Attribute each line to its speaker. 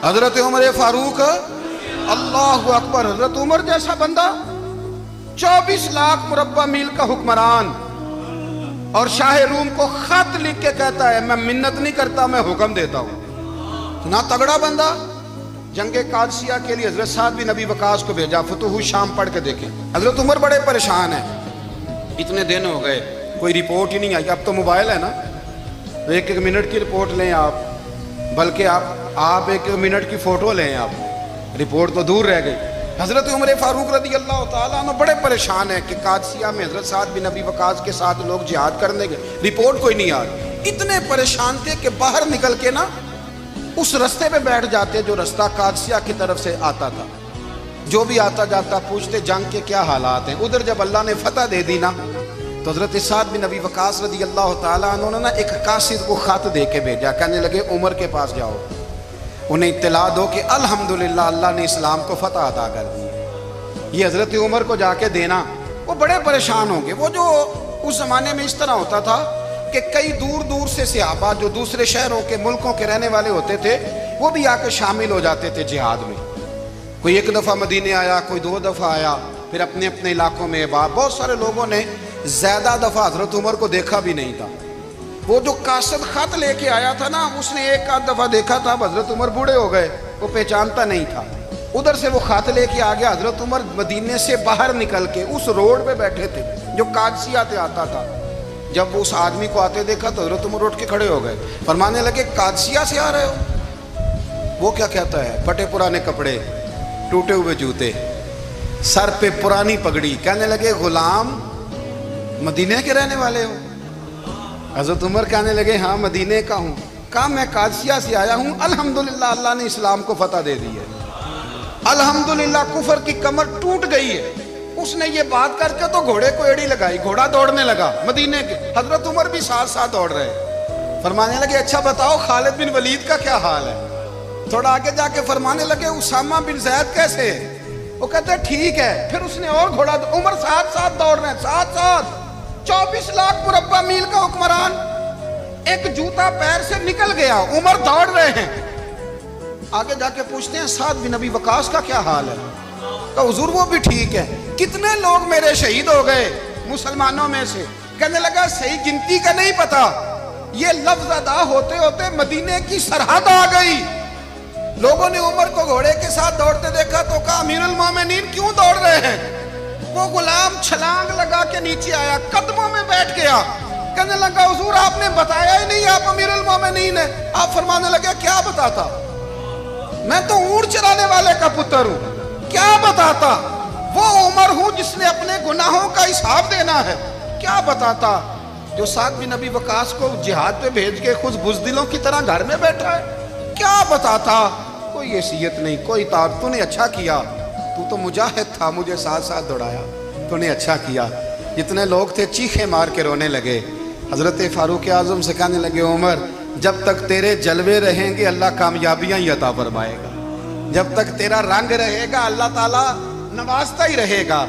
Speaker 1: حضرت عمر فاروق، اللہ اکبر، حضرت عمر جیسا بندہ 24 لاکھ مربع میل کا حکمران، اور شاہ روم کو خط لکھ کے کہتا ہے میں منت نہیں کرتا، میں حکم دیتا ہوں۔ نہ تگڑا بندہ جنگ قادسیہ کے لیے حضرت سعد بن ابی وقاص کو بھیجا، فتوح الشام پڑھ کے دیکھیں۔ حضرت عمر بڑے پریشان ہیں، اتنے دن ہو گئے کوئی رپورٹ ہی نہیں آئی۔ اب تو موبائل ہے نا، ایک ایک منٹ کی رپورٹ لیں آپ، بلکہ آپ ایک ایک منٹ کی فوٹو لیں، آپ رپورٹ تو دور رہ گئی۔ حضرت عمر فاروق رضی اللہ تعالیٰ عنہ بڑے پریشان ہیں کہ قادسیہ میں حضرت سعد بن ابی وقاص کے ساتھ لوگ جہاد کرنے گئے، رپورٹ کوئی نہیں آ رہی۔ اتنے پریشان تھے کہ باہر نکل کے نا اس رستے پہ بیٹھ جاتے جو رستہ قادسیہ کی طرف سے آتا تھا، جو بھی آتا جاتا پوچھتے جنگ کے کیا حالات ہیں۔ ادھر جب اللہ نے فتح دے دی نا تو حضرت سعد بن ابی وقاص رضی اللہ تعالیٰ عنہ نے نا ایک قاصد کو خط دے کے بھیجا، کہنے لگے عمر کے پاس جاؤ، انہیں اطلاع دو کہ الحمدللہ اللہ نے اسلام کو فتح عطا کر دی ہے۔ یہ حضرت عمر کو جا کے دینا، وہ بڑے پریشان ہوں گے۔ وہ جو اس زمانے میں اس طرح ہوتا تھا کہ کئی دور دور سے صحابہ جو دوسرے شہروں کے ملکوں کے رہنے والے ہوتے تھے وہ بھی آ کے شامل ہو جاتے تھے جہاد میں۔ کوئی ایک دفعہ مدینے آیا، کوئی 2 دفعہ آیا، پھر اپنے اپنے علاقوں میں بہت سارے لوگوں نے زیادہ دفعہ حضرت عمر کو دیکھا بھی نہیں تھا۔ وہ جو قاصد خط لے کے آیا تھا نا، اس نے ایک آدھ دفعہ دیکھا تھا، حضرت عمر بوڑھے ہو گئے، وہ پہچانتا نہیں تھا۔ ادھر سے وہ خط لے کے آ گیا، حضرت عمر مدینے سے باہر نکل کے اس روڈ پہ بیٹھے تھے جو قادسیہ سے آتا تھا۔ جب وہ اس آدمی کو آتے دیکھا تو حضرت عمر اٹھ کے کھڑے ہو گئے، فرمانے لگے قادسیہ سے آ رہے ہو؟ وہ کیا کہتا ہے؟ پھٹے پرانے کپڑے، ٹوٹے ہوئے جوتے، سر پہ پرانی پگڑی، کہنے لگے غلام مدینے کے رہنے والے ہو؟ حضرت عمر کہنے لگے ہاں مدینے کا ہوں۔ کہا میں قادسیہ سے آیا ہوں، الحمدللہ اللہ نے اسلام کو فتح دے دی ہے، الحمدللہ کفر کی کمر ٹوٹ گئی ہے۔ اس نے یہ بات کر کے تو گھوڑے کو ایڑی لگائی، گھوڑا دوڑنے لگا مدینے کے، حضرت عمر بھی ساتھ ساتھ دوڑ رہے۔ فرمانے لگے اچھا بتاؤ خالد بن ولید کا کیا حال ہے؟ تھوڑا آگے جا کے فرمانے لگے اسامہ بن زید کیسے ہے؟ وہ کہتے ہیں ٹھیک ہے۔ پھر اس نے اور گھوڑا، عمر ساتھ ساتھ دوڑ رہے ہیں، ساتھ ساتھ 24 لاکھ مربع میل کا حکمران، ایک جوتا پیر سے نکل گیا، عمر دوڑ رہے ہیں۔ آگے جا کے پوچھتے ہیں سعد بن ابی وقاص کا کیا حال ہے؟ کہ حضور وہ بھی ٹھیک ہے۔ کتنے لوگ میرے شہید ہو گئے مسلمانوں میں سے؟ کہنے لگا صحیح گنتی کا نہیں پتا، یہ لفظ ادا ہوتے ہوتے مدینے کی سرحد آ گئی۔ لوگوں نے عمر کو گھوڑے کے ساتھ دوڑتے دیکھا تو کہا امیر المومنین کیوں دوڑ رہے ہیں؟ وہ غلام چھلانگ لگا کے نیچے آیا، قدموں میں بیٹھ گیا، کہنے لگا حضور آپ نے بتایا ہی نہیں آپ امیر المومنین ہیں۔ آپ فرمانے لگے کیا بتاتا؟ میں تو اونٹ چرانے والے کا پتر ہوں، کیا بتاتا؟ وہ عمر ہوں جس نے اپنے گناہوں کا حساب دینا ہے، کیا بتاتا؟ جو سعد بن ابی وقاص کو جہاد پہ بھیج کے خود بزدلوں کی طرح گھر میں بیٹھا ہے، کیا بتاتا؟ کوئی حیثیت نہیں، کوئی تار۔ تو نے اچھا کیا، تو مجاہد تھا، مجھے ساتھ ساتھ دوڑایا، تو نے اچھا کیا۔ جتنے لوگ تھے چیخے مار کے رونے لگے۔ حضرت فاروق اعظم سے کہنے لگے عمر جب تک تیرے جلوے رہیں گے اللہ کامیابیاں ہی عطا فرمائے گا، جب تک تیرا رنگ رہے گا اللہ تعالیٰ نوازتا ہی رہے گا۔